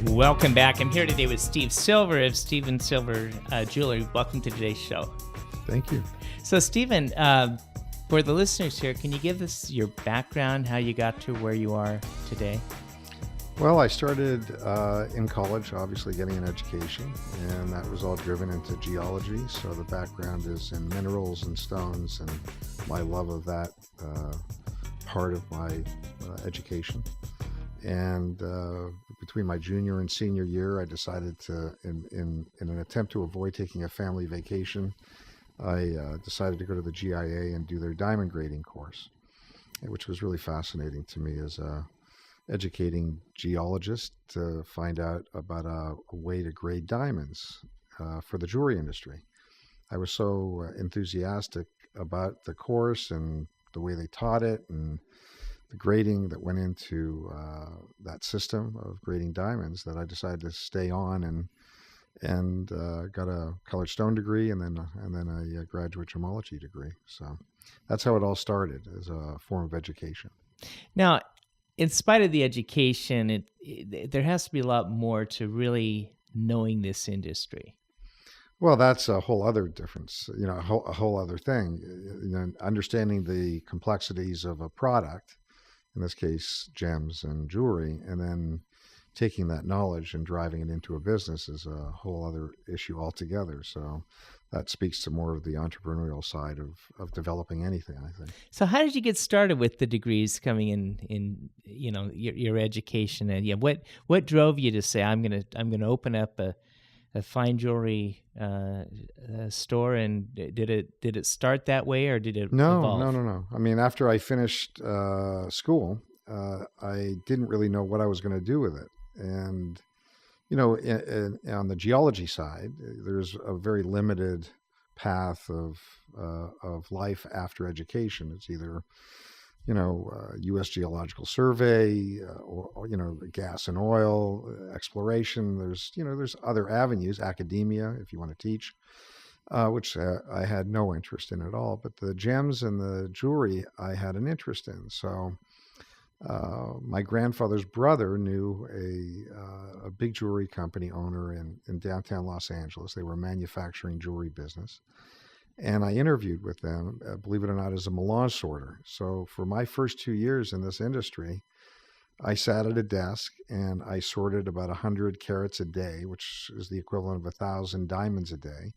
Welcome back. I'm here today with Steve Silver of Stephen Silver Jewelry. Welcome to today's show. Thank you. So, Stephen, for the listeners here, can you give us your background, how you got to where you are today? Well, I started in college, obviously getting an education, and that was all driven into geology. So the background is in minerals and stones, and my love of that part of my education. And between my junior and senior year, I decided to, in an attempt to avoid taking a family vacation, I decided to go to the GIA and do their diamond grading course, which was really fascinating to me as a educating geologist to find out about a way to grade diamonds for the jewelry industry. I was so enthusiastic about the course and the way they taught it and the grading that went into that system of grading diamonds that I decided to stay on and got a colored stone degree and then a graduate gemology degree. So that's how it all started, as a form of education. Now, in spite of the education, there has to be a lot more to really knowing this industry. Well, that's a whole other difference, a whole other thing. Understanding the complexities of a product, in this case, gems and jewelry, and then taking that knowledge and driving it into a business is a whole other issue altogether. So that speaks to more of the entrepreneurial side of developing anything, I think. So how did you get started with the degrees coming in your education? And what drove you to say, I'm gonna open up a fine jewelry store? And did it start that way, or did it evolve? No. I mean, after I finished school, I didn't really know what I was going to do with it. And, on the geology side, there's a very limited path of life after education. It's either, U.S. Geological Survey, or gas and oil exploration. There's other avenues, academia, if you want to teach, which I had no interest in at all. But the gems and the jewelry I had an interest in. So my grandfather's brother knew a big jewelry company owner in downtown Los Angeles. They were a manufacturing jewelry business. And I interviewed with them, believe it or not, as a melange sorter. So for my first 2 years in this industry, I sat at a desk and I sorted about 100 carats a day, which is the equivalent of 1,000 diamonds a day,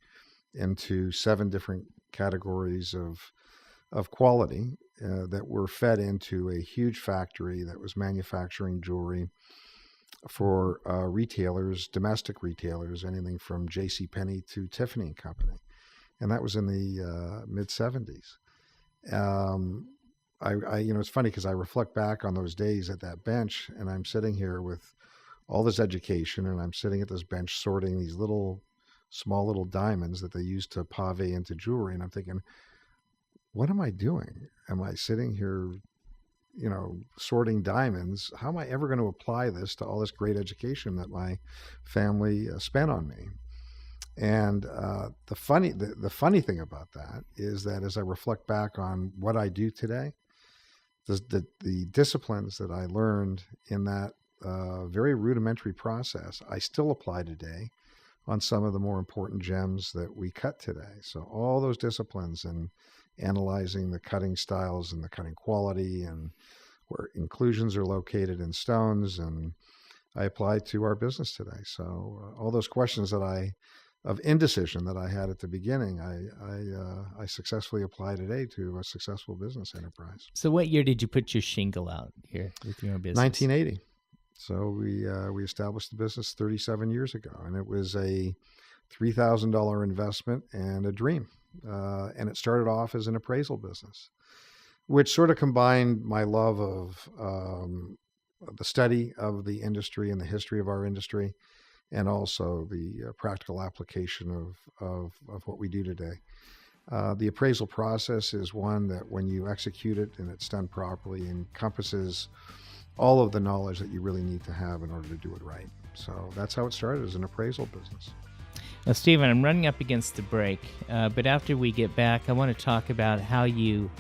into 7 different categories of quality that were fed into a huge factory that was manufacturing jewelry for retailers, domestic retailers, anything from JCPenney to Tiffany & Company. And that was in the mid-'70s. It's funny because I reflect back on those days at that bench, and I'm sitting here with all this education, and I'm sitting at this bench sorting these small little diamonds that they used to pave into jewelry. And I'm thinking, what am I doing? Am I sitting here, sorting diamonds? How am I ever going to apply this to all this great education that my family spent on me? And the funny thing about that is that as I reflect back on what I do today, the disciplines that I learned in that very rudimentary process, I still apply today on some of the more important gems that we cut today. So all those disciplines and analyzing the cutting styles and the cutting quality and where inclusions are located in stones, and I apply to our business today. So all those questions of indecision that I had at the beginning, I successfully apply today to a successful business enterprise. So what year did you put your shingle out here with your business? 1980. So we established the business 37 years ago, and it was a $3,000 investment and a dream. And it started off as an appraisal business, which sort of combined my love of the study of the industry and the history of our industry, and also the practical application of what we do today. The appraisal process is one that, when you execute it and it's done properly, encompasses all of the knowledge that you really need to have in order to do it right. So that's how it started, as an appraisal business. Now, Stephen, I'm running up against the break, but after we get back, I want to talk about how you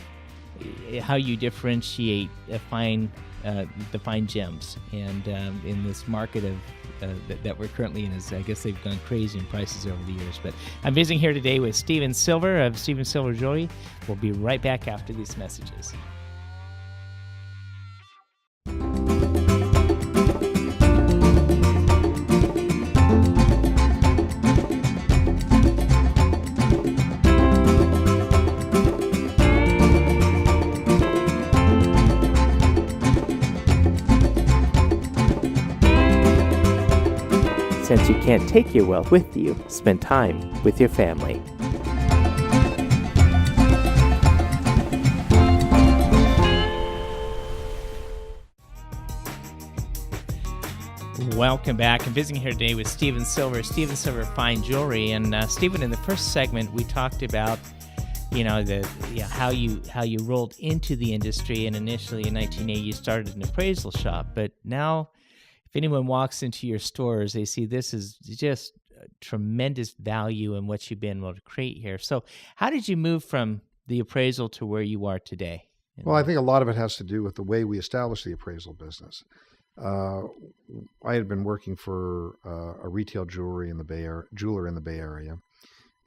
how you differentiate the fine gems, and in this market of that we're currently in, is I guess they've gone crazy in prices over the years. But I'm visiting here today with Stephen Silver of Stephen Silver Jewelry. We'll be right back after these messages. Since you can't take your wealth with you, spend time with your family. Welcome back. I'm visiting here today with Stephen Silver Fine Jewelry. And Stephen, in the first segment, we talked about how you rolled into the industry, and initially in 1980 you started an appraisal shop, but now, if anyone walks into your stores, they see this is just tremendous value in what you've been able to create here. So how did you move from the appraisal to where you are today? Well, I think a lot of it has to do with the way we established the appraisal business. I had been working for a retail jeweler in the Bay Area,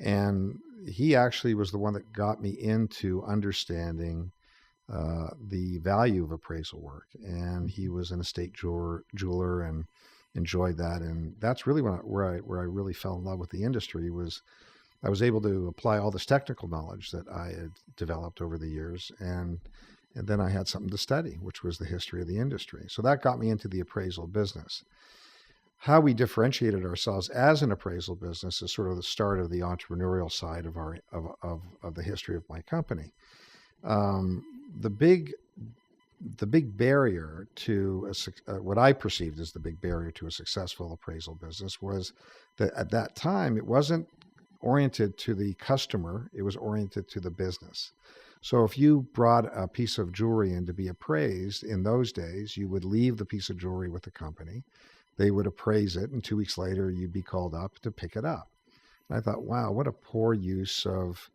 and he actually was the one that got me into understanding the value of appraisal work. And he was an estate jeweler and enjoyed that. And that's really where I really fell in love with the industry. Was I was able to apply all this technical knowledge that I had developed over the years, and then I had something to study, which was the history of the industry. So that got me into the appraisal business. How we differentiated ourselves as an appraisal business is sort of the start of the entrepreneurial side of the history of my company. The big barrier to what I perceived as the big barrier to a successful appraisal business was that at that time it wasn't oriented to the customer, it was oriented to the business. So if you brought a piece of jewelry in to be appraised, in those days you would leave the piece of jewelry with the company, they would appraise it, and 2 weeks later you'd be called up to pick it up. And I thought, wow, what a poor use of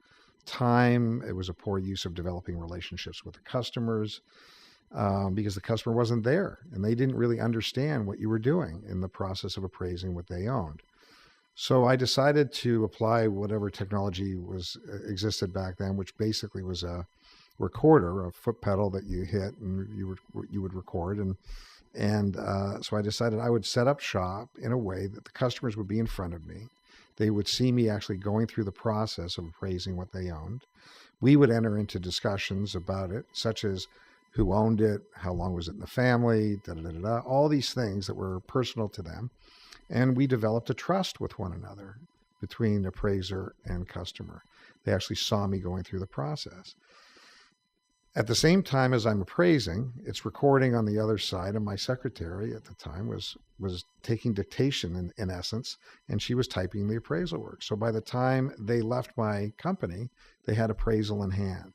time. It was a poor use of developing relationships with the customers, because the customer wasn't there and they didn't really understand what you were doing in the process of appraising what they owned. So I decided to apply whatever technology existed back then, which basically was a recorder, a foot pedal that you hit and you would record. And so I decided I would set up shop in a way that the customers would be in front of me. They would see me actually going through the process of appraising what they owned. We would enter into discussions about it, such as who owned it, how long was it in the family, all these things that were personal to them. And we developed a trust with one another between appraiser and customer. They actually saw me going through the process. At the same time as I'm appraising, it's recording on the other side, and my secretary at the time was taking dictation in essence, and she was typing the appraisal work. So by the time they left my company, they had appraisal in hand.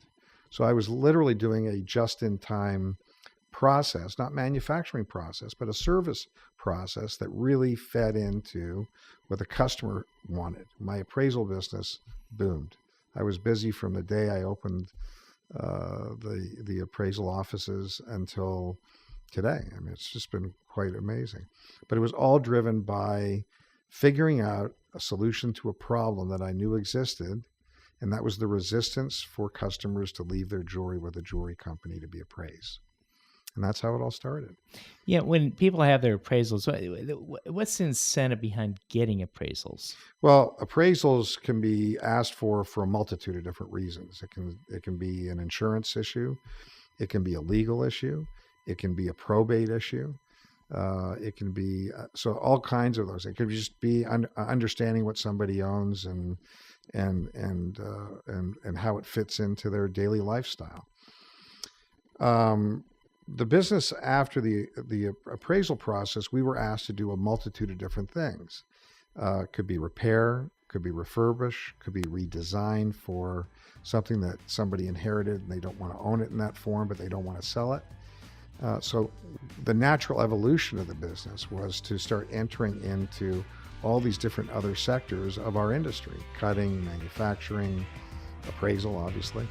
So I was literally doing a just-in-time process, not manufacturing process, but a service process that really fed into what the customer wanted. My appraisal business boomed. I was busy from the day I opened the appraisal offices until today. I mean, it's just been quite amazing. But it was all driven by figuring out a solution to a problem that I knew existed, and that was the resistance for customers to leave their jewelry with a jewelry company to be appraised. And that's how it all started. Yeah, when people have their appraisals, what's the incentive behind getting appraisals? Well, appraisals can be asked for a multitude of different reasons. It can be an insurance issue. It can be a legal issue. It can be a probate issue. It can be so all kinds of those. It could just be understanding what somebody owns and how it fits into their daily lifestyle. The business after the appraisal process, we were asked to do a multitude of different things. Could be repair, could be refurbish, could be redesign for something that somebody inherited and they don't want to own it in that form, but they don't want to sell it. So the natural evolution of the business was to start entering into all these different other sectors of our industry: cutting, manufacturing, appraisal, obviously.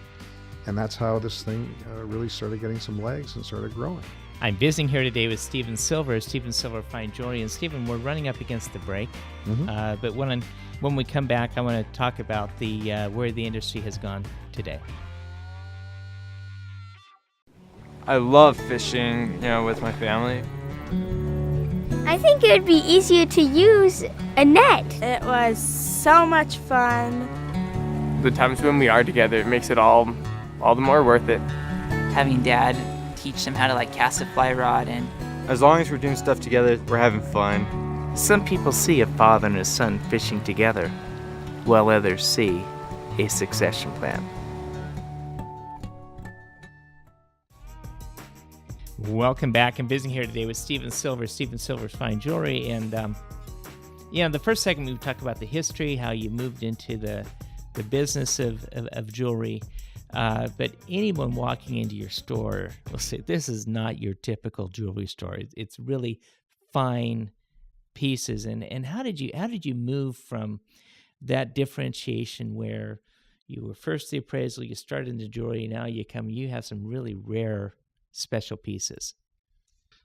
And that's how this thing really started getting some legs and started growing. I'm visiting here today with Stephen Silver, Stephen Silver Fine Jewelry. And Stephen, we're running up against the break. But when we come back, I want to talk about the where the industry has gone today. I love fishing, with my family. I think it would be easier to use a net. It was so much fun. The times when we are together, it makes it all the more worth it. Having Dad teach them how to cast a fly rod, and as long as we're doing stuff together, we're having fun. Some people see a father and a son fishing together, while others see a succession plan. Welcome back. I'm visiting here today with Stephen Silver, Stephen Silver's Fine Jewelry. And, the first segment we talked about the history, how you moved into the business of jewelry. But anyone walking into your store will say, this is not your typical jewelry store. It's really fine pieces. And how did you move from that differentiation where you were first the appraisal, you started into jewelry, now you have some really rare special pieces?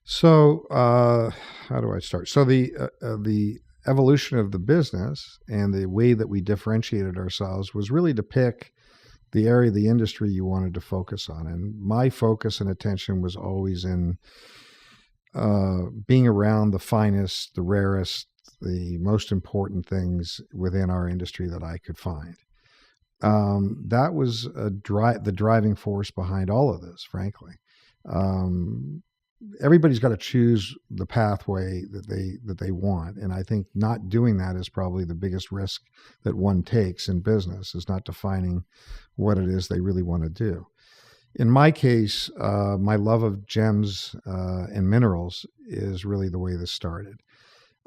So how do I start? So the evolution of the business and the way that we differentiated ourselves was really to pick the area of the industry you wanted to focus on. And my focus and attention was always in being around the finest, the rarest, the most important things within our industry that I could find. That was the driving force behind all of this, frankly. Everybody's got to choose the pathway that they want, and I think not doing that is probably the biggest risk that one takes in business, is not defining what it is they really want to do. In my case, my love of gems and minerals is really the way this started.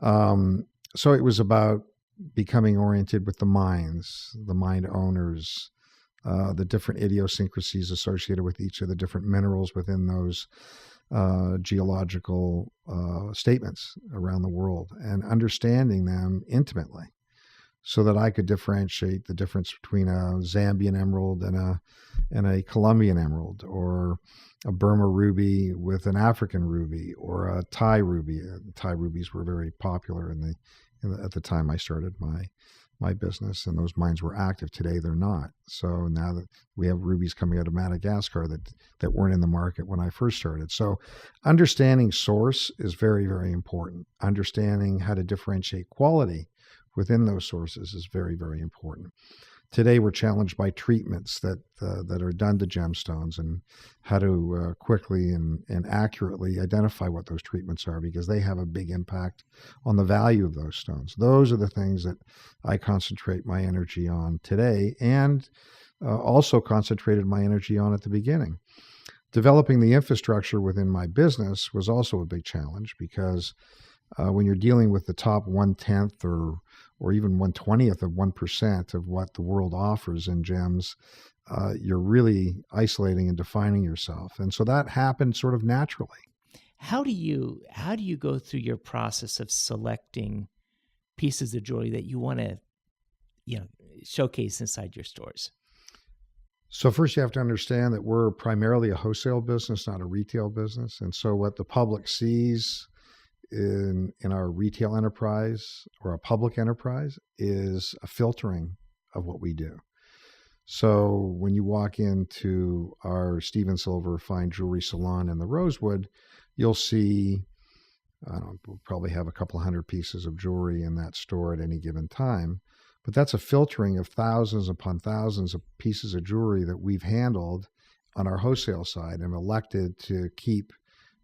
So it was about becoming oriented with the mines, the mine owners, the different idiosyncrasies associated with each of the different minerals within those geological statements around the world, and understanding them intimately so that I could differentiate the difference between a Zambian emerald and a Colombian emerald, or a Burma ruby with an African ruby, or a Thai ruby. Thai rubies were very popular at the time I started my business, and those mines were active. Today they're not. So now that we have rubies coming out of Madagascar that weren't in the market when I first started. So understanding source is very, very important. Understanding how to differentiate quality within those sources is very, very important. Today we're challenged by treatments that are done to gemstones, and how to quickly and accurately identify what those treatments are, because they have a big impact on the value of those stones. Those are the things that I concentrate my energy on today, and also concentrated my energy on at the beginning. Developing the infrastructure within my business was also a big challenge, because when you're dealing with the top 1/10 or even 1/20th of 1% of what the world offers in gems, you're really isolating and defining yourself. And so that happened sort of naturally. How do you go through your process of selecting pieces of jewelry that you want to, showcase inside your stores? So first you have to understand that we're primarily a wholesale business, not a retail business. And so what the public sees in our retail enterprise or a public enterprise is a filtering of what we do. So when you walk into our Stephen Silver Fine Jewelry Salon in the Rosewood, you'll see, we'll probably have a couple hundred pieces of jewelry in that store at any given time. But that's a filtering of thousands upon thousands of pieces of jewelry that we've handled on our wholesale side and elected to keep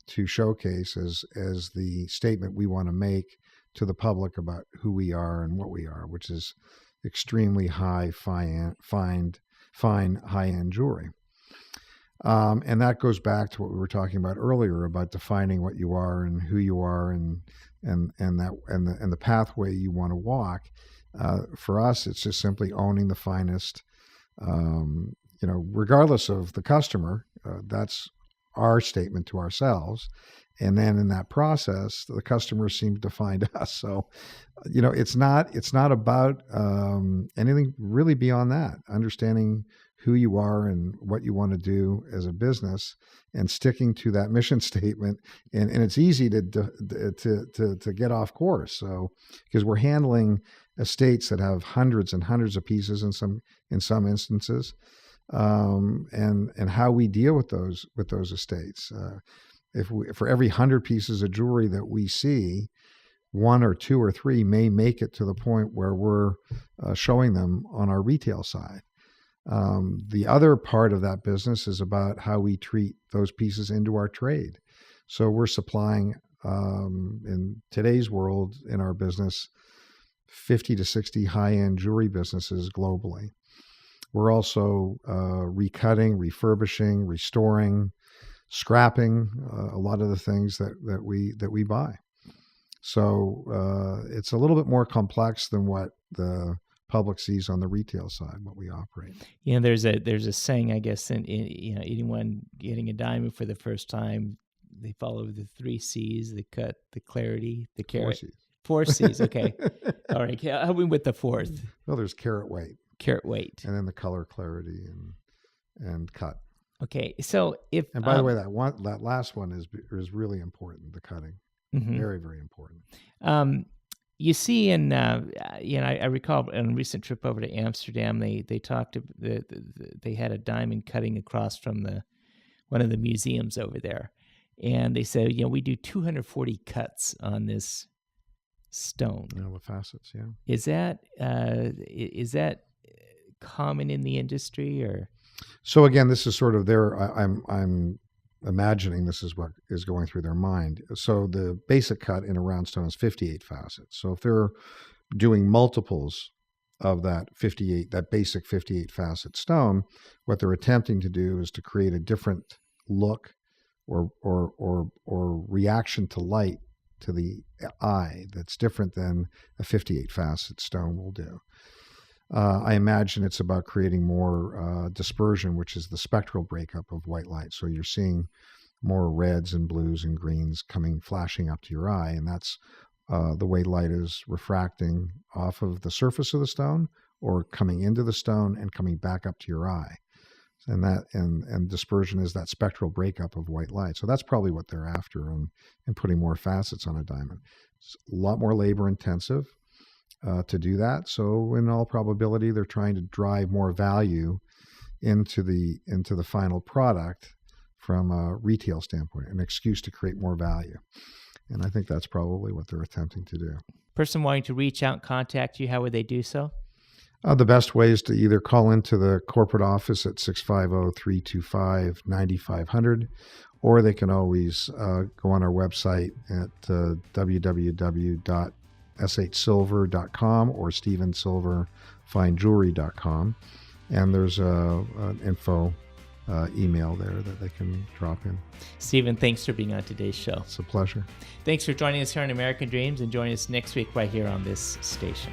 to showcase as the statement we want to make to the public about who we are and what we are, which is extremely fine, high-end jewelry. And that goes back to what we were talking about earlier about defining what you are and who you are, and the pathway you want to walk. For us, it's just simply owning the finest, regardless of the customer. That's our statement to ourselves. And then in that process, the customers seem to find us. So, it's not about anything really beyond that. Understanding who you are and what you want to do as a business, and sticking to that mission statement. And it's easy to get off course. So because we're handling estates that have hundreds and hundreds of pieces in some instances, and how we deal with those estates. For every 100 pieces of jewelry that we see, 1 or 2 or 3 may make it to the point where we're showing them on our retail side. The other part of that business is about how we treat those pieces into our trade. So we're supplying, in today's world, in our business, 50 to 60 high-end jewelry businesses globally. We're also recutting, refurbishing, restoring, scrapping a lot of the things that we buy. So it's a little bit more complex than what the public sees on the retail side, what we operate. There's a saying, I guess, in anyone getting a diamond for the first time, they follow the 3 C's: the cut, the clarity, the carat. 4 C's. Okay. All right. Help me with the 4th. Well, there's carat weight. Carat weight. And then the color, clarity, and cut. Okay. So and by the way, that last one is really important. The cutting, very, very important. You see, I recall on a recent trip over to Amsterdam, they talked. They had a diamond cutting across from one of the museums over there, and they said, we do 240 cuts on this stone. The facets, yeah. Is that common in the industry, or? So again, this is sort of I'm imagining this is what is going through their mind. So the basic cut in a round stone is 58 facets. So if they're doing multiples of that basic 58 facet stone, what they're attempting to do is to create a different look or reaction to light to the eye that's different than a 58 facet stone will do. I imagine it's about creating more dispersion, which is the spectral breakup of white light. So you're seeing more reds and blues and greens flashing up to your eye, and that's the way light is refracting off of the surface of the stone or coming into the stone and coming back up to your eye. And dispersion is that spectral breakup of white light. So that's probably what they're after in putting more facets on a diamond. It's a lot more labor intensive to do that. So in all probability, they're trying to drive more value into the final product from a retail standpoint, an excuse to create more value. And I think that's probably what they're attempting to do. Person wanting to reach out and contact you, how would they do so? The best way is to either call into the corporate office at 650-325-9500, or they can always go on our website at www.shsilver.com or stevensilverfinejewelry.com. And there's an info email there that they can drop in. Stephen, thanks for being on today's show. It's a pleasure. Thanks for joining us here on American Dreams, and join us next week right here on this station.